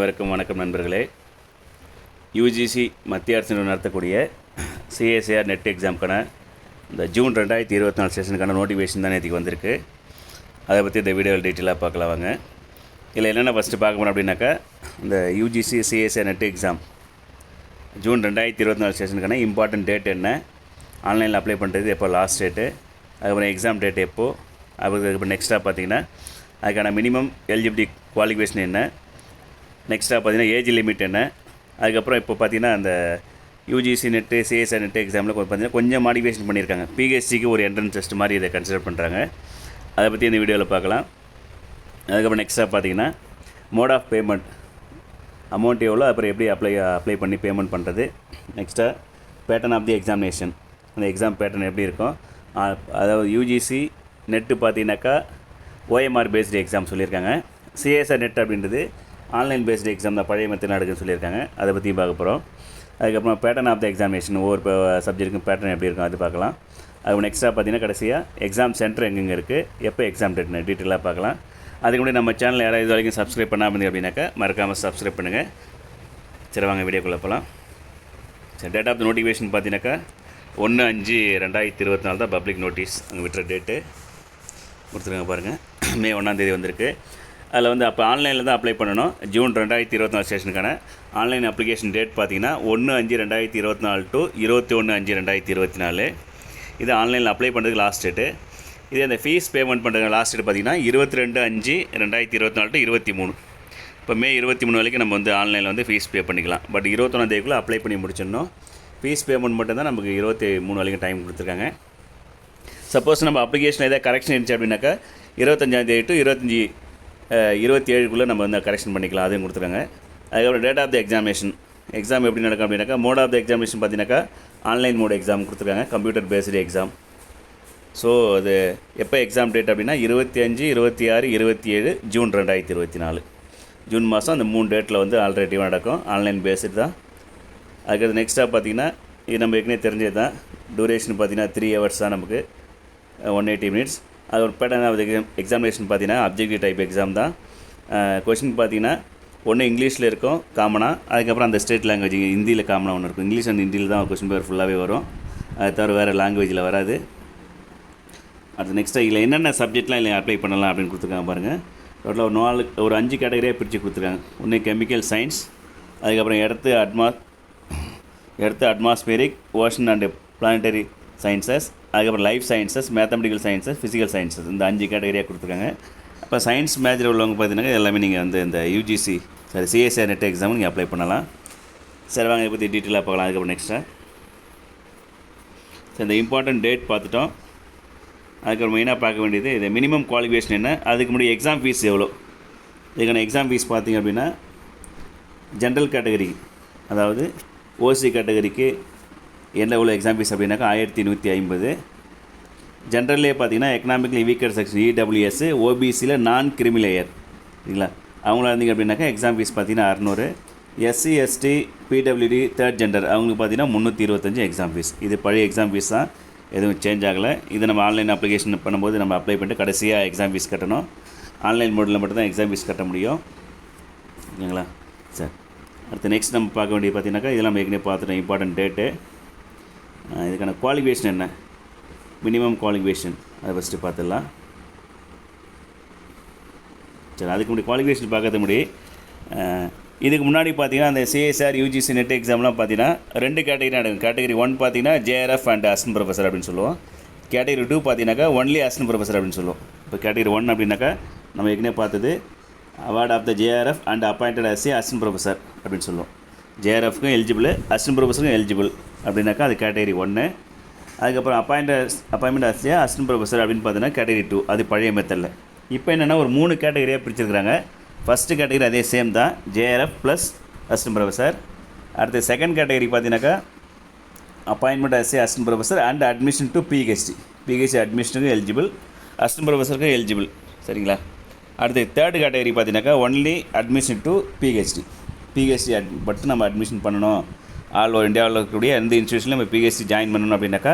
வணக்கம் நண்பர்களே. யூஜிசி மத்திய அரசு நடத்தக்கூடிய சிஎஸ்ஆர் நெட் எக்ஸாமுக்கான இந்த ஜூன் 2024 செஷனுக்கான நோட்டிஃபிகேஷன் தான் நேற்றுக்கு வந்திருக்கு. அதை பற்றி இந்த வீடியோவில் டீட்டெயிலாக பார்க்கலாம் வாங்க. இதில் என்னென்ன ஃபஸ்ட்டு பார்க்க போனோம் அப்படின்னாக்கா, இந்த UGC CSIR net exam June 2024 செஷனுக்கான இம்பார்ட்டன்ட் டேட் என்ன, ஆன்லைனில் அப்ளை பண்ணுறது எப்போ லாஸ்ட் டேட்டு, அதுக்கப்புறம் எக்ஸாம் டேட் எப்போது, அதுக்கப்புறம் நெக்ஸ்ட்டாக பார்த்தீங்கன்னா அதுக்கான மினிமம் எலிஜிபிலிட்டி குவாலிஃபிகேஷன் என்ன, நெக்ஸ்ட்டாக பார்த்தீங்கன்னா ஏஜ் லிமிட் என்ன, அதுக்கப்புறம் இப்போ பார்த்தீங்கன்னா அந்த யூஜிசி நெட்டு சிஎஸ்ஆர் நெட்டு எக்ஸாமில் பார்த்தீங்கன்னா கொஞ்சம் மாடிஃபிகேஷன் பண்ணியிருக்காங்க. பிஹெச்சிக்கு ஒரு என்ட்ரன்ஸ் டெஸ்ட் மாதிரி இதை கன்சிடர் பண்ணுறாங்க. அதை பற்றி இந்த வீடியோவில் பார்க்கலாம். அதுக்கப்புறம் நெக்ஸ்ட்டாக பார்த்தீங்கன்னா மோட் ஆஃப் பேமெண்ட், அமௌண்ட் எவ்வளோ, அப்புறம் எப்படி அப்ளை பண்ணி பேமெண்ட் பண்ணுறது, நெக்ஸ்ட்டாக பேட்டர்ன் ஆஃப் தி எக்ஸாமினேஷன், அந்த எக்ஸாம் பேட்டர்ன் எப்படி இருக்கும், அதாவது யூஜிசி நெட்டு பார்த்தீங்கன்னாக்கா ஓஎம்ஆர் பேஸ்டு எக்ஸாம் சொல்லியிருக்காங்க. சிஎஸ்ஆர் நெட் அப்படின்றது ஆன்லைன் பேஸ்டு எக்ஸாம் தான், பழைய மெத்தட் நடக்குன்னு சொல்லியிருக்காங்க. அதை பற்றியும் பார்க்க போகிறோம். அதுக்கப்புறம் பேட்டர்ன் ஆஃப் த எக்ஸாமினேஷன், ஒவ்வொரு சப்ஜெக்ட்டுக்கும் பேட்டர்ன் எப்படி இருக்கும் அது பார்க்கலாம். அது நெக்ஸ்ட்டாக பார்த்தீங்கன்னா கடைசியாக எக்ஸாம் சென்டர் எங்கெங்கே இருக்குது, எப்போ எக்ஸாம் டேட்னு டீட்டெயிலாக பார்க்கலாம். அதுக்கு முன்னாடி நம்ம சேனல் யாராவது இது வரைக்கும் சப்ஸ்கிரைப் பண்ணாமல் இருந்தீங்க அப்படின்னாக்கா மறக்காமல் சப்ஸ்கிரைப் பண்ணுங்கள். சரி வாங்க வீடியோக்குள்ளே போகலாம். சரி, டேட் ஆஃப் த நோட்டிஃபிகேஷன் பார்த்தீங்கன்னாக்கா 1/5/2024 தான் பப்ளிக் நோட்டீஸ் அங்கே விட்டுற டேட்டு கொடுத்துருங்க பாருங்கள். மே 1 வந்திருக்கு. அதில் வந்து அப்போ ஆன்லைனில் தான் அப்ளை பண்ணணும். ஜூன் 2024 செஷனுக்கான ஆன்லைன் அப்ளிகேஷன் டேட் பார்த்தீங்கன்னா 1/5/2024 டு 21/5/2024. இது ஆன்லைனில் அப்ளை பண்ணுறதுக்கு லாஸ்ட் டேட்டு. இது அந்த ஃபீஸ் பேமெண்ட் பண்ணுறது லாஸ்ட் டேட் பார்த்தீங்கன்னா 22/5/2024 டு 23. இப்போ மே 23 வரைக்கும் நம்ம வந்து ஆன்லைனில் வந்து ஃபீஸ் பே பண்ணிக்கலாம். பட் 21 அப்ளை பண்ணி முடிச்சிடணும். ஃபீஸ் பேமெண்ட் மட்டும் தான் நமக்கு 23 வரைக்கும் டைம் கொடுத்துருக்காங்க. சப்போஸ் நம்ம அப்ளிகேஷன் ஏதாவது கரெக்ஷன் இருந்துச்சு அப்படின்னாக்கா 25 டு 27 நம்ம வந்து கரெக்ஷன் பண்ணிக்கலாம். அதையும் கொடுத்துருக்காங்க. அதுக்கப்புறம் date of the examination, exam எப்படி நடக்கும் அப்படின்னாக்கா மோட் ஆஃப் த எக்ஸாமினேஷன் பார்த்தீங்கன்னாக்கா ஆன்லைன் மோட் எக்ஸாம் கொடுத்துருக்காங்க, கம்ப்யூட்டர் பேஸ்டு எக்ஸாம். ஸோ அது எப்போ எக்ஸாம் டேட் அப்படின்னா 25, 26, 27 ஜூன் 2024 ஜூன் மாதம் அந்த 3 டேட்டில் வந்து ஆல்ரெடிவாக நடக்கும். ஆன்லைன் பேஸ்டு தான். அதுக்கு நெக்ஸ்ட்டாக பார்த்தீங்கன்னா இது நம்ம ஏற்கனவே தெரிஞ்சது தான். டூரேஷன் பார்த்தீங்கன்னா 3 ஹவர்ஸ் தான், நமக்கு 180 மினிட்ஸ். அது ஒரு பேட்டர்ன் ஆஃப் எக்ஸாமினேஷன் பார்த்தீங்கன்னா அப்ஜெக்டிவ் டைப் எக்ஸாம் தான். கொஷின் பார்த்தீங்கன்னா ஒன்று இங்கிலீஷில் இருக்கும் காமனாக, அதுக்கப்புறம் அந்த ஸ்டேட் லாங்குவேஜ் ஹிந்தியில் காமனாக ஒன்று இருக்கும். இங்கிலீஷ் அண்ட் ஹிந்தியில் தான் கொஷின் பேப்பர் ஃபுல்லாகவே வரும். அது தவிர வேறு லாங்குவேஜில் வராது. அது நெக்ஸ்ட்டு இதில் என்னென்ன சப்ஜெக்ட்லாம் இல்லை அப்ளை பண்ணலாம் அப்படின்னு கொடுத்துருக்காங்க பாருங்கள். டோட்டலாக ஒரு 5 கேட்டகரியாக பிரித்து கொடுத்துருக்காங்க. ஒன்று கெமிக்கல் சயின்ஸ், அதுக்கப்புறம் earth atmospheric, ocean and planetary sciences, அதுக்கப்புறம் life sciences, mathematical sciences, physical sciences, இந்த 5 கேட்டகரியாக கொடுத்துருக்காங்க. அப்போ சயின்ஸ் மேஜர் உள்ளவங்க பார்த்தீங்கன்னா எல்லாமே நீங்கள் வந்து இந்த யூஜிசி சிஎஸ்ஆர் நெட் எக்ஸாம் நீங்கள் அப்ளை பண்ணலாம். சரி வாங்க இதை பற்றி டீட்டெயிலாக பார்க்கலாம். அதுக்கப்புறம் நெக்ஸ்ட்டாக சரி இந்த இம்பார்ட்டன்ட் டேட் பார்த்துட்டோம். அதுக்கப்புறம் மெயினாக பார்க்க வேண்டியது இது மினிமம் குவாலிஃபிகேஷன் என்ன, அதுக்கு முன்னாடி எக்ஸாம் ஃபீஸ் எவ்வளோ. இதுக்கான எக்ஸாம் ஃபீஸ் பார்த்திங்க அப்படின்னா ஜென்ரல் கேட்டகரி, அதாவது ஓசி கேட்டகரிக்கு எவ்வளோ எக்ஸாம் ஃபீஸ் அப்படின்னாக்கா 1150. ஜென்ரல்லே பார்த்தீங்கன்னா எக்கனாமிக்கலி வீக்கர் செக்ஷன் இடபிள்யூஎஸ், ஓபிசியில் நான் கிரிமிலேயர் சரிங்களா, அவங்களா இருந்தீங்க அப்படின்னாக்கா எக்ஸாம் ஃபீஸ் பார்த்தீங்கன்னா 600. SC ST PWD third gender அவங்களுக்கு பார்த்தீங்கன்னா 325 எக்ஸாம் ஃபீஸ். இது பழைய எக்ஸாம் ஃபீஸ் தான், எதுவும் சேஞ்ச் ஆகலை. இது நம்ம ஆன்லைன் அப்ளிகேஷன் பண்ணும்போது நம்ம அப்ளை பண்ணிட்டு கடைசியாக எக்ஸாம் ஃபீஸ் கட்டணும். ஆன்லைன் மோடில் மட்டும் தான் எக்ஸாம் ஃபீஸ் கட்ட முடியும் ஓகேங்களா. சார் அடுத்து நெக்ஸ்ட் நம்ம பார்க்க வேண்டியது பார்த்தீங்கன்னாக்கா இதெல்லாம் நம்ம ஏற்கனவே பார்த்துட்டோம். இம்பார்ட்டன்ட் டேட்டு, இதுக்கான குவாலிஃபிகேஷன் என்ன, மினிமம் குவாலிஃபிகேஷன் அதை ஃபஸ்ட்டு பார்த்துடலாம். சரி அதுக்கு முன்னாடி குவாலிஃபிகேஷன் பார்க்கறது முன்னாடி இதுக்கு முன்னாடி பார்த்தீங்கன்னா அந்த சிஎஸ்ஆர் யூஜிசி நெட் எக்ஸாம்லாம் பார்த்தீங்கன்னா 2 கேட்டகரி நடக்கும். கேட்டகரி 1 பார்த்தீங்கன்னா ஜேஆர்எஃப் அண்ட் அசிஸ்டன்ட் ப்ரொஃபஸர் அப்படின்னு சொல்லுவோம். கேட்டகரி 2 பார்த்தீங்கன்னாக்கா ஒன்லி அசிஸ்டன்ட் ப்ரொஃபஸர் அப்படின்னு சொல்லுவோம். இப்போ கேட்டகரி 1 அப்படின்னாக்கா நம்ம ஏற்கனவே பார்த்தது award of the JRF and appointed as assistant professor அப்படின்னு சொல்லுவோம். ஜேஆர்எஃப்க்கும் எலிஜிபிள், அசிஸ்டன்ட் ப்ரொஃபஸருக்கும் எலிஜிபிள் அப்படின்னாக்கா அது கேட்டகரி 1. அதுக்கப்புறம் அப்பாயின்மெண்ட் அஸ் அசிஸ்டன்ட் ப்ரொஃபஸர் அப்படின்னு பார்த்தீங்கன்னா கேட்டகரி 2, அது பழைய மெத்தடில். இப்போ என்னென்னா ஒரு 3 கேட்டகரியாக பிரிச்சிருக்கிறாங்க. ஃபஸ்ட்டு கேட்டகரி அதே சேம் தான், ஜேஆர்எஃப் ப்ளஸ் அசிஸ்டன்ட் ப்ரொஃபஸர். அடுத்து செகண்ட் கேட்டகரி பார்த்தீங்கன்னாக்கா appointment as assistant professor and admission to PhD அட்மிஷனுக்கு எலிஜிபிள், அசிஸ்டன்ட் ப்ரொஃபஸருக்கு எலிஜிபிள் சரிங்களா. அடுத்து தேர்ட் கேட்டகரி பார்த்தீங்கன்னாக்கா ஒன்லி அட்மிஷன் டு பிஹெச்டி மட்டும் நம்ம அட்மிஷன் பண்ணணும். ஆல் ஓவர் இந்தியாவில் இருக்கக்கூடிய எந்த இன்ஸ்டியூஷனில் நம்ம பிஹெச்டி ஜாயின் பண்ணணும் அப்படின்னாக்கா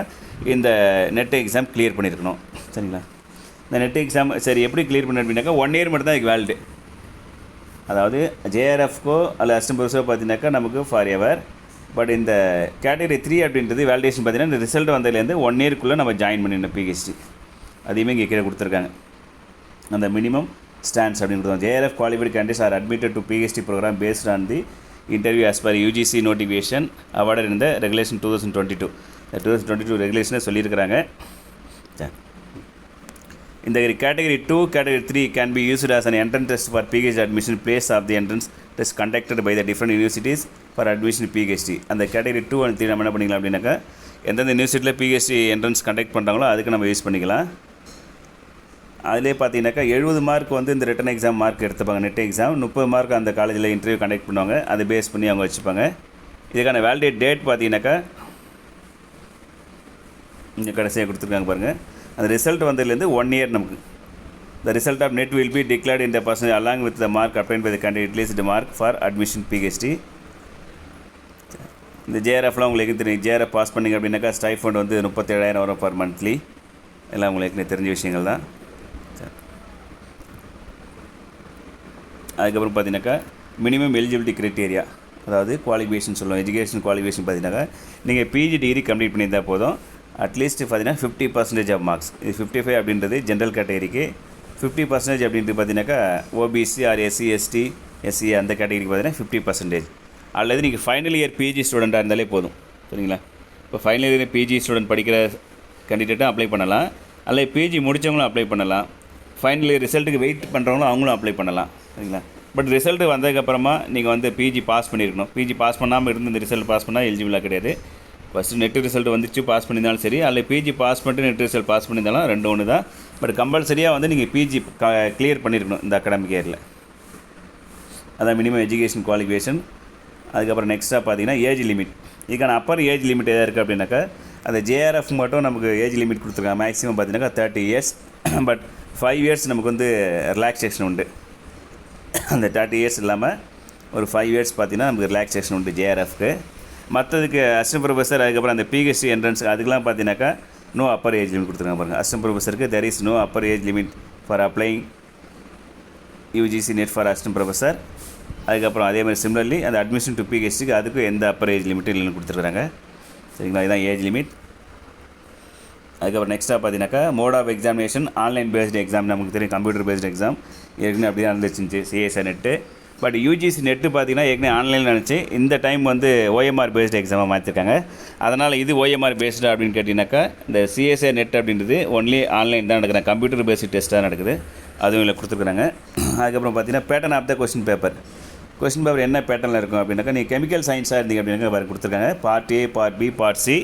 இந்த நெட் எக்ஸாம் கிளியர் பண்ணியிருக்கணும் சரிங்களா. இந்த நெட் எக்ஸாம் சரி எப்படி கிளியர் பண்ண அப்படின்னாக்கா 1 இயர் மட்டும் தான் இதுக்கு வேலிடு. அதாவது ஜேஆர்எஃப்க்கோ அல்ல அசிஸ்டன்ட் ப்ரொஃபஸரோ பார்த்தீங்கன்னாக்கா நமக்கு ஃபார் எவர். பட் இந்த கேட்டகரி 3 அப்படின்றது வேலிடேஷன் பார்த்தீங்கன்னா இந்த ரிசல்ட் வந்ததுலேருந்து 1 இயர்க்குள்ளே நம்ம ஜாயின் பண்ணிடணும் பிஹெச்டி. அதையுமே இங்கே கீழே கொடுத்துருக்காங்க. அந்த மினிமம் ஸ்டாண்ட்ஸ் அப்படின்னு கொடுத்தாங்க. JRF qualified candidates are admitted to PhD program based on the interview as per UGC notification awarded இந்த ரெகுலேஷன் 2022. 2022 ரெகுலேஷனை சொல்லியிருக்கிறாங்க. இந்த category 2, category 3 can be used as an entrance test for PhD admission place of the entrance test conducted by the different universities for admission PhD. அந்த category 2 and 3 நம்ம என்ன பண்ணிக்கலாம் அப்படின்னாக்கா எந்தெந்த யூனிவர்சிட்டியில் பிஹெச்டி என்ட்ரன்ஸ் கண்டக்ட் பண்ணுறாங்களோ அதுக்கு நம்ம யூஸ் பண்ணிக்கலாம். அதிலே பார்த்தீங்கன்னாக்கா 70 மார்க் வந்து இந்த ரிட்டன் எக்ஸாம் மார்க் எடுத்துப்பாங்க, நெட் எக்ஸாம். 30 மார்க் அந்த காலேஜில் இன்டர்வியூ கண்டக்ட் பண்ணுவாங்க, அதை பேஸ் பண்ணி அவங்க வச்சுப்பாங்க. இதுக்கான வேலிடேட் டேட் பார்த்தீங்கன்னாக்கா இங்கே கடைசியாக கொடுத்துருக்காங்க பாருங்கள். அந்த ரிசல்ட் வந்ததுலேருந்து 1 இயர் நமக்கு. The result of NET will be declared in the percentage along with the mark obtain by the candidate list mark for admission PhD. இந்த ஜேஆர்எஃப்லாம் உங்களுக்கு தெரியும். ஜேஆர்எஃப் பாஸ் பண்ணிங்க அப்படின்னாக்கா ஸ்டைஃபண்ட் வந்து 37,000 வரும் பர் மந்த்லி. எல்லாம் உங்களுக்கு தெரிஞ்ச விஷயங்கள் தான். அதுக்கப்புறம் பார்த்தீங்கன்னாக்கா மினிமம் எலிஜிபிலிட்டி க்ரைட்டீரியா, அதாவது குவாலிஃபிகேஷன் சொல்லுவோம். எஜுகேஷன் குவாலிஃபிகேஷன் பார்த்தீங்கன்னாக்கா நீங்கள் பிஜி டிகிரி கம்ப்ளீட் பண்ணியிருந்தால் போதும். அட்லீஸ்ட் பார்த்தீங்கன்னா 50% ஆஃப் மார்க்ஸ். இது 55 அப்படின்றது ஜென்ரல் கேட்டகரிக்கு. 50% அப்படின்றது பார்த்தீங்கன்னாக்கா OBC or SC ST SC அந்த கேட்டகரிக்கு பார்த்தீங்கன்னா 50%. அல்லது நீங்கள் ஃபைனல் இயர் பிஜி ஸ்டூடெண்ட்டாக இருந்தாலே போதும். சரிங்களா? இப்போ ஃபைனல் இயர் பிஜி ஸ்டூடெண்ட் படிக்கிற கேண்டிடேட்டும் அப்ளை பண்ணலாம், அல்லது பிஜி முடித்தவங்களும் அப்ளை பண்ணலாம், ஃபைனல் இயர் ரிசல்ட்டுக்கு வெயிட் பண்ணுறவங்களும் அவங்களும் அப்ளை பண்ணலாம். சரிங்களா? பட் ரிசல்ட்டு வந்ததுக்கப்புறமா நீங்கள் வந்து பிஜி பாஸ் பண்ணியிருக்கணும். பிஜி பாஸ் பண்ணாமல் இருந்து இந்த ரிசல்ட் பாஸ் பண்ணால் எலிஜிபிளாக கிடையாது. ஃபஸ்ட்டு நெட் ரிசல்ட் வந்துச்சு பாஸ் பண்ணியிருந்தாலும் சரி, அல்லது பிஜி பாஸ் பண்ணிட்டு நெட் ரிசல்ட் பாஸ் பண்ணியிருந்தாலும் ரெண்டு ஒன்று தான். பட் கம்பல்சரியாக வந்து நீங்கள் பிஜி கிளியர் பண்ணியிருக்கணும் இந்த அகாடமிக் இயரில். அதான் மினிமம் எஜுகேஷன் குவாலிஃபிகேஷன். அதுக்கப்புறம் நெக்ஸ்ட்டாக பார்த்தீங்கன்னா ஏஜ் லிமிட். இதுக்கான அப்பர் ஏஜ் லிமிட் எதாவது இருக்குது அப்படின்னாக்கா அந்த ஜேஆர்எஃப் மட்டும் நமக்கு ஏஜ் லிமிட் கொடுத்துருக்காங்க. மேக்ஸிமம் பார்த்தீங்கன்னாக்கா 30 இயர்ஸ். பட் 5 இயர்ஸ் நமக்கு வந்து ரிலாக்ஸேஷன் உண்டு. அந்த 30 இயர்ஸ் இல்லாமல் ஒரு 5 இயர்ஸ் பார்த்தீங்கன்னா நமக்கு ரிலாக்ஸேஷன் உண்டு ஜேஆர்எஃப்க்கு. மற்றதுக்கு அசிஸ்டன்ட் ப்ரொஃபஸர் அதுக்கப்புறம் அந்த பிஹெச்டி என்ட்ரன்ஸ் அதுக்கெலாம் பார்த்தீங்கன்னாக்கா நோ அப்பர் ஏஜ் லிமிட் கொடுத்துருக்காங்க பாருங்கள். அசிஸ்டன்ட் ப்ரொஃபஸருக்கு there is no upper age limit for applying UGC NET for assistant professor. அதுக்கப்புறம் அதே மாதிரி சிமிலர்லி அந்த அட்மிஷன் டு பிஹெச்டிக்கு அதுக்கும் எந்த அப்பர் ஏஜ் லிமிட்டும் இல்லைன்னு கொடுத்துருக்குறாங்க. சரிங்களா? இதுதான் ஏஜ் லிமிட். அதுக்கப்புறம் நெக்ஸ்ட்டாக பார்த்தீங்கன்னாக்கா mode of examination online based exam. நமக்கு தெரியும் கம்ப்யூட்டர் பேஸ்டு எக்ஸாம் ஏற்கனவே அப்படி தான் இருந்துச்சு CSIR NET. But UGC NET பார்த்தீங்கன்னா ஏற்கனவே ஆன்லைனில் நினச்சி இந்த டைம் வந்து ஓஎம்ஆர் பேஸ்டு எக்ஸாமாக மாற்றிருக்காங்க. அதனால் இது ஓஎம்ஆர் பேஸ்டு அப்படின்னு கேட்டிங்கனாக்கா இந்த சிஎஸ்ஆர் நெட் அப்படின்றது ஒன்லி ஆன்லைன் தான் நடக்குது, கம்ப்யூட்டர் பேஸ்டு டெஸ்ட்டாக நடக்குது. அதுவும் இல்லை கொடுத்துருக்குறாங்க. அதுக்கப்புறம் பார்த்தீங்கன்னா pattern of the question paper. Question paper என்ன பேட்டர்னில் இருக்கும் அப்படின்னாக்கா நீங்கள் கெமிக்கல் சயின்ஸாக இருந்தீங்க அப்படின்னாக்கா வேறு கொடுத்துருக்காங்க. Part A, part B, part C.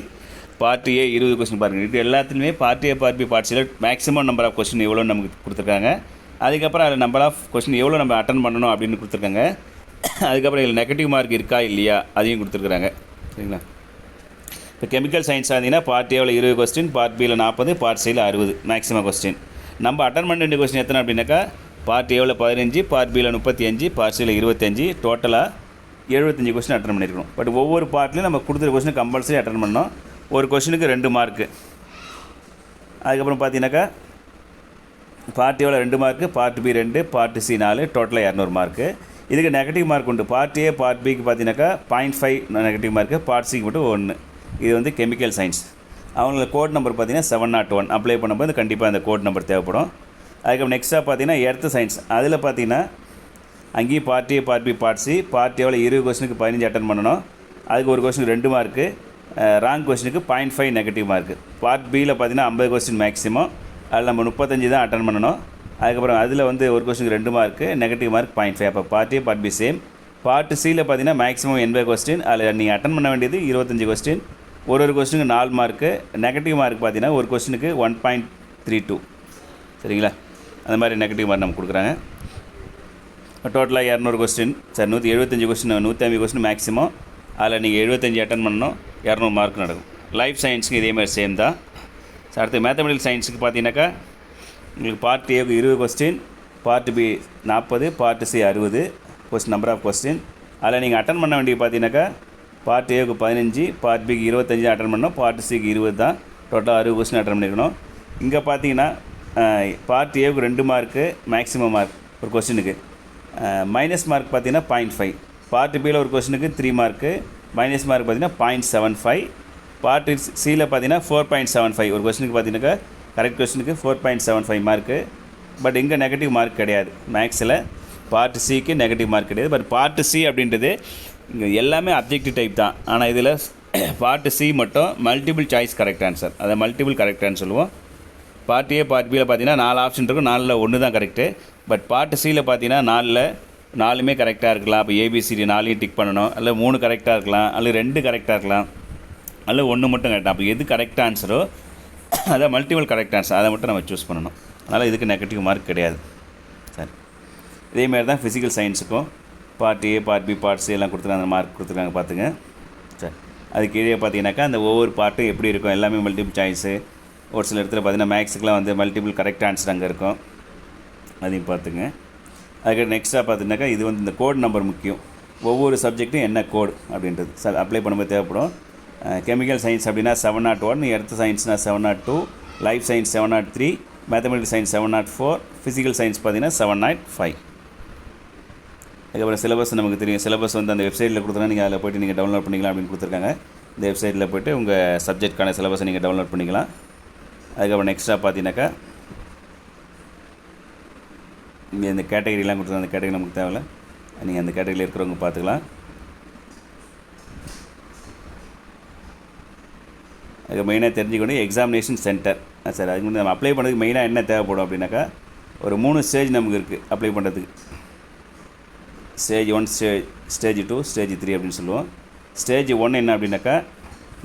Part A 20 question பாருங்கள். இது எல்லாத்துலேயுமே part A, part B, part சியில் மேக்ஸிமம் நம்பர் ஆஃப் கொஸ்டின் எவ்வளோ நமக்கு கொடுத்துருக்காங்க. அதுக்கப்புறம் அதில் நம்பர் ஆஃப் கொஸ்டின் எவ்வளோ நம்ம அட்டன் பண்ணணும் அப்படின்னு கொடுத்துருக்காங்க. அதுக்கப்புறம் இதில் நெகட்டிவ் மார்க் இருக்கா இல்லையா அதையும் கொடுத்துருக்குறாங்க. சரிங்களா? இப்போ கெமிக்கல் சயின்ஸாக இருந்தீங்கன்னா பார்ட் ஏவில் 20 கொஸ்டின், பார்ட் பியில் 40, பார்ட் சியில் 60 மேக்ஸிமம் கொஸ்டின். நம்ம அட்டன் பண்ண வேண்டிய கொஸ்டின் எத்தனை அப்படின்னாக்கா பார்ட் ஏவில் 15, பார்ட் பியில் 35, பார்ட் சியில் 25, டோட்டலாக 75 கொஸ்டின் அட்டன் பண்ணியிருக்கணும். பட் ஒவ்வொரு பார்ட்லேயும் நம்ம கொடுத்துருக்க கொஸ்டின் கம்பல்சரி அட்டன் பண்ணோம். ஒரு கொஸ்டினுக்கு 2 மார்க்கு. அதுக்கப்புறம் பார்த்தீங்கன்னாக்கா பார்ட் ஏவில் 2 mark, part B 2, part C 4, டோட்டலாக 200 மார்க்கு. இதுக்கு நெகட்டிவ் மார்க் உண்டு. பார்ட் ஏ, பார்ட் பிக்கு பார்த்தீங்கன்னாக்கா 0.5 நெகட்டிவ் மார்க்கு, பார்ட் சிக்கு மட்டும் 1. இது வந்து கெமிக்கல் சயின்ஸ். அவங்களோட கோட் நம்பர் பார்த்தீங்கன்னா 701. அப்ளை பண்ணும்போது கண்டிப்பாக அந்த கோட் நம்பர் தேவைப்படும். அதுக்கப்புறம் நெக்ஸ்ட்டாக பார்த்தீங்கன்னா எர்த்து சயின்ஸ். அதில் பார்த்தீங்கன்னா அங்கேயும் part A, part B, part C. Part ஏவில் 20 கொஸ்டினுக்கு 15 அட்டன் பண்ணணும். அதுக்கு ஒரு கொஸ்டினுக்கு 2 மார்க்கு, ராங் கொஸ்டினுக்கு 0.5 நெகட்டிவ் மார்க்கு. பார்ட் பியில் பார்த்தீங்கன்னா 50 கொஸ்டின் மேக்ஸிமம், அதில் நம்ம 35 தான் அட்டன் பண்ணணும். அதுக்கப்புறம் அதில் வந்து ஒரு கொஸ்டினுக்கு 2 மார்க்கு, நெகட்டிவ் மார்க் 0.5. அப்போ part A, part B same. Part சியில் பார்த்தீங்கன்னா மேக்ஸிமம் 80 கொஸ்டின், அதில் நீங்கள் அட்டன் பண்ண வேண்டியது 25 கொஸ்டின். ஒரு கொஸ்டினுக்கு 4 மார்க்கு, நெகட்டிவ் மார்க் பார்த்தீங்கன்னா ஒரு கொஸ்டினுக்கு 1.32. சரிங்களா? அந்த மாதிரி நெகட்டிவ் மார்க் நம்ம கொடுக்குறாங்க. டோட்டலாக 200 question, sir 175 question, 150 question maximum. அதில் நீங்கள் 75 அட்டன் பண்ணணும், 200 மார்க் நடக்கும். லைஃப் சயின்ஸுக்கு இதே மாதிரி சேம் தான். சார் அடுத்து மேத்தமெட்டிக்கல் சயின்ஸுக்கு பார்த்தீங்கன்னாக்கா உங்களுக்கு பார்ட் ஏக்கு 20 question, part B 40, part C 60 question number of question. அதில் நீங்கள் அட்டன் பண்ண வேண்டிய பார்த்தீங்கன்னாக்கா பார்ட் ஏக்கு 15, பார்ட் பிக்கு 25 அட்டன் பண்ணணும், பார்ட் சிக்கு 20 தான். டோட்டலாக 60 கொஸ்டின் அட்டன் பண்ணியிருக்கணும். இங்கே பார்த்தீங்கன்னா பார்ட் ஏக்கு 2 மார்க்கு மேக்ஸிமம் மார்க் ஒரு கொஸ்டினுக்கு, மைனஸ் மார்க் பார்த்தீங்கன்னா 0.5. பார்ட் பியில் ஒரு கொஸ்டினுக்கு 3 மார்க்கு, மைனஸ் மார்க் பார்த்தீங்கன்னா 0.75. பார்ட் சியில் பார்த்தீங்கன்னா 4.75. ஒரு கொஸ்டினுக்கு பார்த்தீங்கன்னாக்கா கரெக்ட் கொஸ்டினுக்கு 4.75 மார்க்கு. பட் இங்கே நெகட்டிவ் மார்க் கிடையாது. மேக்ஸில் பார்ட் சிக்கு நெகட்டிவ் மார்க் கிடையாது. பட் பார்ட் சி அப்படின்றது இங்கே எல்லாமே அப்ஜெக்டிவ் டைப் தான். ஆனால் இதில் பார்ட் சி மட்டும் மல்டிபிள் சாய்ஸ் கரெக்ட் ஆன்சர், அதை மல்டிபிள் கரெக்டானு சொல்லுவோம். பார்ட் ஏ பார்ட் பியில் பார்த்தீங்கன்னா 4 ஆப்ஷன் இருக்கும், 4ல் 1 தான் கரெக்டு. பட் பார்ட் சியில் பார்த்தீங்கன்னா 4மே கரெக்டாக இருக்கலாம். அப்போ ஏபிசிடி 4ஐயும் டிக் பண்ணணும், அல்ல 3 கரெக்டாக இருக்கலாம், அல்ல 2 கரெக்டாக இருக்கலாம், அல்ல 1 மட்டும் கரெக்டாக. அப்போ எது கரெக்ட் ஆன்சரோ அதை மல்டிபிள் கரெக்ட் ஆன்சர், அதை மட்டும் நம்ம சூஸ் பண்ணணும். அதனால் இதுக்கு நெகட்டிவ் மார்க் கிடையாது. சரி, இதேமாதிரி தான் ஃபிசிக்கல் சயின்ஸுக்கும் part A part B part C எல்லாம் கொடுத்துருக்காங்க, அந்த மார்க் கொடுத்துருக்காங்க பார்த்துங்க. சரி, அது கீழே பார்த்தீங்கன்னாக்கா அந்த ஒவ்வொரு பார்ட்டும் எப்படி இருக்கும், எல்லாமே மல்டிபிள் சாய்ஸு. ஒரு சில இடத்துல பார்த்தீங்கன்னா மேக்ஸுக்கெலாம் வந்து மல்டிபிள் கரெக்ட் ஆன்சர் அங்கே இருக்கும், அதையும் பார்த்துங்க. அதுக்கு நெக்ஸ்ட்டாக பார்த்தீங்கன்னாக்கா இது வந்து இந்த கோட் நம்பர் முக்கியம். ஒவ்வொரு சப்ஜெக்ட்டும் என்ன கோடு அப்படின்றது அப்ளை பண்ணும்போது தேவைப்படும். கெமிக்கல் சயின்ஸ் அப்படின்னா 701, எர்த் சயின்ஸ்னால் 702, life science 703, mathematics science 704, physical science பார்த்தீங்கன்னா 705. அதுக்கப்புறம் சிலபஸ் நமக்கு தெரியும். சிலபஸ் வந்து அந்த வெப்சைட்டில் கொடுத்தா நீங்கள் அதில் போய்ட்டு நீங்கள் டவுன்லோட் பண்ணிக்கலாம் அப்படின்னு கொடுத்துருக்காங்க. இந்த வெப்சைட்டில் போய்ட்டு உங்கள் சப்ஜெக்ட்கான சிலபஸை நீங்கள் டவுன்லோட் பண்ணிக்கலாம். அதுக்கப்புறம் நெக்ஸ்ட்டாக பார்த்தீங்கன்னாக்கா இங்கே இந்த கேட்டகரிலாம் கொடுத்துருக்காங்க. அந்த கேட்டகரி நமக்கு தேவையில்லை, நீங்கள் அந்த கேட்டகரியில் இருக்கிறவங்க பார்த்துக்கலாம். அதுக்கு மெயினாக தெரிஞ்சுக்கணும் எக்ஸாமினேஷன் சென்டர். சார் அதுக்கு வந்து நம்ம அப்ளை பண்ணுறதுக்கு மெயினாக என்ன தேவைப்படும் அப்படின்னாக்கா ஒரு 3 ஸ்டேஜ் நமக்கு இருக்குது அப்ளை பண்ணுறதுக்கு. ஸ்டேஜ் 1, ஸ்டேஜ் 2, ஸ்டேஜ் 3 அப்படின்னு சொல்லுவோம். ஸ்டேஜ் 1 என்ன அப்படின்னாக்கா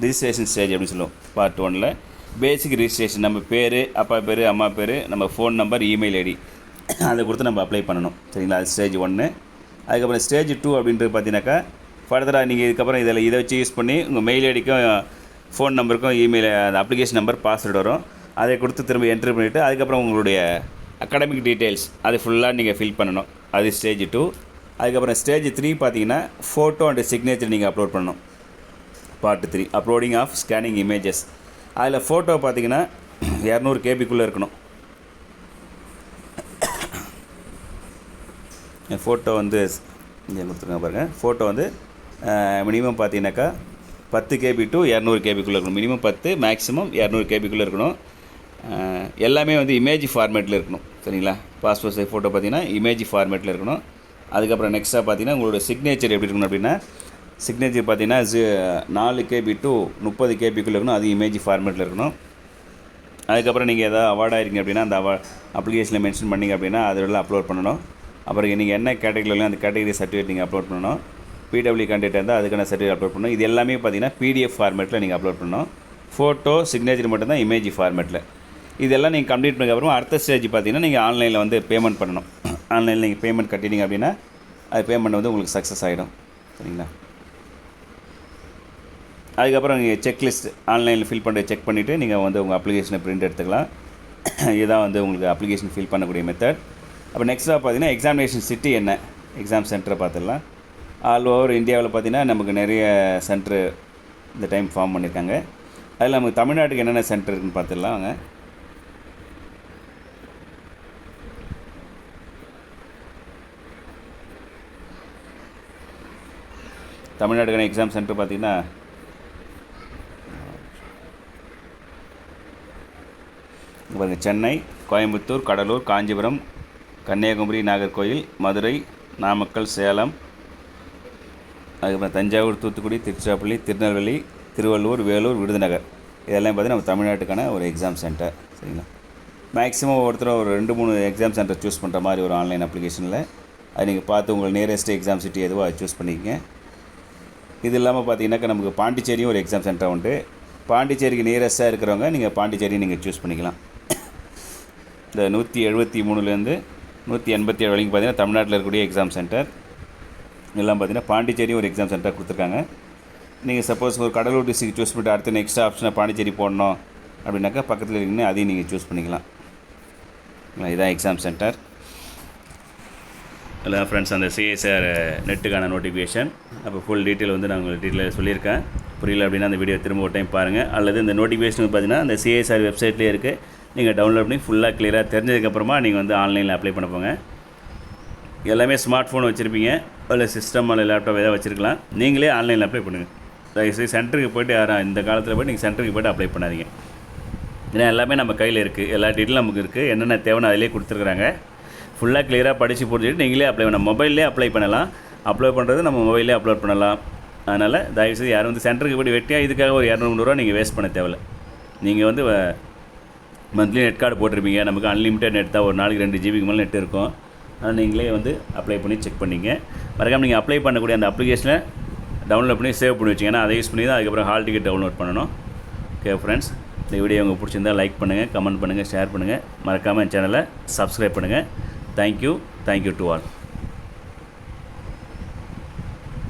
ரிஜிஸ்ட்ரேஷன் ஸ்டேஜ் அப்படின்னு சொல்லுவோம். பார்ட் 1ல் பேசிக் ரிஜிஸ்ட்ரேஷன், நம்ம பேர், அப்பா பேர், அம்மா பேர், நம்ம ஃபோன் நம்பர், இமெயில் ஐடி அதை கொடுத்து நம்ம அப்ளை பண்ணணும். சரிங்களா, அது ஸ்டேஜ் 1. அதுக்கப்புறம் ஸ்டேஜ் 2 அப்படின்றது பார்த்தீங்கன்னாக்கா ஃபர்தராக நீங்கள் இதுக்கப்புறம் இதை வச்சு யூஸ் பண்ணி உங்கள் மெயில் ஐடிக்கும் ஃபோன் நம்பருக்கும் இமெயில் அந்த அப்ளிகேஷன் நம்பர் பாஸ்வேர்டு வரும், அதை கொடுத்து திரும்ப என்ட்ரு பண்ணிவிட்டு அதுக்கப்புறம் உங்களுடைய அகாடமிக் டீட்டெயில்ஸ் அது ஃபுல்லாக நீங்கள் ஃபில் பண்ணணும். அது ஸ்டேஜ் 2. அதுக்கப்புறம் ஸ்டேஜ் 3 பார்த்தீங்கன்னா ஃபோட்டோ அண்ட் சிக்னேச்சர் நீங்கள் அப்லோட் பண்ணணும். Part 3 uploading of scanning images. அதில் ஃபோட்டோ பார்த்தீங்கன்னா 200 கேபிக்குள்ளே இருக்கணும். ஃபோட்டோ வந்து இங்கே கொடுத்துருங்க பாருங்கள். ஃபோட்டோ வந்து மினிமம் பார்த்தீங்கன்னாக்கா 10 KB டு 200 கேபிக்குள்ளே இருக்கணும். மினிமம் 10, மேக்ஸிமம் 200 கேபிக்குள்ளே இருக்கணும். எல்லாமே வந்து இமேஜ் ஃபார்மேட்டில் இருக்கணும். சரிங்களா, பாஸ்போர்ட் சைஸ் ஃபோட்டோ பார்த்தீங்கன்னா இமேஜ் ஃபார்மேட்டில் இருக்கணும். அதுக்கப்புறம் நெக்ஸ்ட்டாக பார்த்தீங்கன்னா உங்களோட சிக்னேச்சர் எப்படி இருக்கணும் அப்படின்னா சிக்னேச்சர் பார்த்தீங்கன்னா 4 KB டு 30 கேபிக்குள்ளே இருக்கணும். அது இமேஜ் ஃபார்மேட்டில் இருக்கணும். அதுக்கப்புறம் நீங்கள் எதாவது அவார்டாக இருக்கீங்க அப்படின்னா அந்த அப்ளிகேஷனில் மென்ஷன் பண்ணிங்க அப்படின்னா அதெல்லாம் அப்லோட் பண்ணணும். அப்புறம் நீங்கள் என்ன கேட்டகரியில் அந்த கேட்டகரி சர்டிஃபிகேட் நீங்கள் அப்லோட் பண்ணணும். பிடபிள்யூ கேண்டிடேட் இருந்தால் அதுக்கான சர்டிஃபிகேட் அப்லோட் பண்ணணும். இது எல்லாமே பார்த்தீங்கன்னா பிடிஎஃப் ஃபார்மேட்டில் நீங்கள் அப்லோட் பண்ணணும். ஃபோட்டோ சிக்னேச்சர் மட்டும்தான் இமேஜ் ஃபார்மேட்டில். இதெல்லாம் நீங்கள் கம்ப்ளீட் பண்ணதுக்கப்புறம் அடுத்த ஸ்டேஜ் பார்த்தீங்கன்னா நீங்கள் ஆன்லைனில் வந்து பேமெண்ட் பண்ணணும். ஆன்லைனில் நீங்கள் பேமெண்ட் கட்டிட்டீங்க அப்படின்னா அது பேமெண்ட் வந்து உங்களுக்கு சக்ஸஸ் ஆகிடும். சரிங்களா, அதுக்கப்புறம் நீங்கள் செக்லிஸ்ட் ஆன்லைனில் ஃபில் பண்ணி செக் பண்ணிவிட்டு நீங்கள் வந்து உங்கள் அப்ளிகேஷனை பிரிண்ட் எடுத்துக்கலாம். இதுதான் வந்து உங்களுக்கு அப்ளிகேஷன் ஃபில் பண்ணக்கூடிய மெத்தட். அப்போ நெக்ஸ்ட்டாக பார்த்தீங்கன்னா எக்ஸாமினேஷன் சிட்டி என்ன, எக்ஸாம் சென்டரை பார்த்துடலாம். ஆல் ஓவர் இந்தியாவில் பார்த்தீங்கன்னா நமக்கு நிறைய சென்டர் இந்த டைம் ஃபார்ம் பண்ணியிருக்காங்க. அதில் நமக்கு தமிழ்நாட்டுக்கு என்னென்ன சென்டர் இருக்குதுன்னு பார்த்துடலாம். வாங்க, தமிழ்நாட்டுக்கான எக்ஸாம் சென்டர் பார்த்திங்கன்னா பாருங்கள், சென்னை, கோயம்புத்தூர், கடலூர், காஞ்சிபுரம், கன்னியாகுமரி, நாகர்கோவில், மதுரை, நாமக்கல், சேலம், அதுக்கப்புறம் தஞ்சாவூர், தூத்துக்குடி, திருச்சிராப்பள்ளி, திருநெல்வேலி, திருவள்ளூர், வேலூர், விருதுநகர். இதெல்லாம் பார்த்தீங்கன்னா நம்ம தமிழ்நாட்டுக்கான ஒரு எக்ஸாம் சென்டர். சரிங்களா, மேக்ஸிமம் ஒவ்வொருத்தரும் ஒரு 2-3 எக்ஸாம் சென்டர் சூஸ் பண்ணுற மாதிரி ஒரு ஆன்லைன் அப்ளிகேஷனில் அது நீங்கள் பார்த்து உங்கள் நியரஸ்ட் எக்ஸாம் சிட்டி எதுவோ அதை சூஸ் பண்ணிக்கங்க. இது இல்லாமல் பார்த்தீங்கன்னாக்கா நமக்கு பாண்டிச்சேரியும் ஒரு எக்ஸாம் சென்டர் உண்டு. பாண்டிச்சேரிக்கு நியரஸ்ட்டாக இருக்கிறவங்க நீங்கள் பாண்டிச்சேரியும் நீங்கள் சூஸ் பண்ணிக்கலாம். இந்த 173லேருந்து 187 வரைக்கும் பார்த்தீங்கன்னா தமிழ்நாட்டில் இருக்கக்கூடிய எக்ஸாம் சென்டர் எல்லாம் பார்த்தீங்கன்னா பாண்டிச்சேரியும் ஒரு எக்ஸாம் சென்டர் கொடுத்துருக்காங்க. நீங்கள் சப்போஸ் ஒரு கடலூர் டிஸ்ட்ரிக்ட் சூஸ் பண்ணிட்டு அடுத்த நெக்ஸ்ட் ஆப்ஷனை பாண்டிச்சேரி போடணும் அப்படின்னாக்கா பக்கத்தில் இருக்குன்னு அதையும் நீங்கள் சூஸ் பண்ணிக்கலாம். இதுதான் எக்ஸாம் சென்டர். இல்லை ஃப்ரெண்ட்ஸ், அந்த சிஎஸ்ஆர் நெட்டுக்கான நோட்டிஃபிகேஷன் அப்போ ஃபுல் டீட்டெயில் வந்து நான் உங்களுக்கு டீட்டெயில் சொல்லியிருக்கேன். புரியல அப்படின்னா அந்த வீடியோ திரும்ப ஒரு டைம் பாருங்கள். அல்லது இந்த நோட்டிஃபிகேஷன் பார்த்தீங்கன்னா அந்த சிஎஸ்ஆர் வெப்சைட்லேயே இருக்குது. நீங்கள் டவுன்லோட் பண்ணி ஃபுல்லாக கிளியராக தெரிஞ்சதுக்கப்புறமா நீங்கள் வந்து ஆன்லைனில் அப்ளை பண்ண போங்க. எல்லாமே ஸ்மார்ட் ஃபோன் வச்சுருப்பீங்க, இல்லை சிஸ்டம் இல்லை லேப்டாப் எதாவது வச்சுருக்கலாம். நீங்களே ஆன்லைனில் அப்ளை பண்ணுங்கள். தயவுசெய்து சென்டருக்கு போய்ட்டு யாரும் இந்த காலத்தில் போய்ட்டு நீங்கள் சென்டருக்கு போய்ட்டு அப்ளை பண்ணாதீங்க. ஏன்னா எல்லாமே நம்ம கையில் இருக்குது, எல்லா டீட்டெயிலும் நமக்கு இருக்குது, என்னென்ன தேவைன்னு அதிலே கொடுத்துருக்குறாங்க. ஃபுல்லாக கிளியராக படித்து புரிஞ்சுட்டு நீங்களே அப்ளை பண்ண மொபைல்லே அப்ளை பண்ணலாம். அப்ளை பண்ணுறது நம்ம மொபைல்லே அப்லோட் பண்ணலாம். அதனால் தயவுசெய்து யாரும் வந்து சென்டருக்கு போய்ட்டு வெட்டியாக இதுக்காக ஒரு 200 நீங்கள் வேஸ்ட் பண்ண தேவையில்ல. நீங்கள் வந்து மந்த்லி நெட் கார்டு போட்டிருப்பீங்க, நமக்கு அன்லிமிட்டட் நெட் தான், ஒரு நாளைக்கு 2 ஜிபிக்கு மேலே நெட் இருக்கும். அதனால் நீங்களே வந்து அப்ளை பண்ணி செக் பண்ணிங்க. மறக்காமல் நீங்கள் அப்ளை பண்ணக்கூடிய அந்த அப்ளிகேஷனை டவுன்லோட் பண்ணி சேவ் பண்ணி வச்சிங்கன்னா அதை யூஸ் பண்ணி தான் அதுக்கப்புறம் ஹால் டிக்கெட் டவுன்லோட் பண்ணணும். ஓகே ஃப்ரெண்ட்ஸ், இந்த வீடியோ உங்களுக்கு பிடிச்சிருந்தால் லைக் பண்ணுங்கள், கமெண்ட் பண்ணுங்கள், ஷேர் பண்ணுங்கள். மறக்காமல் என் சேனலை சப்ஸ்கிரைப் பண்ணுங்கள். Thank you to all.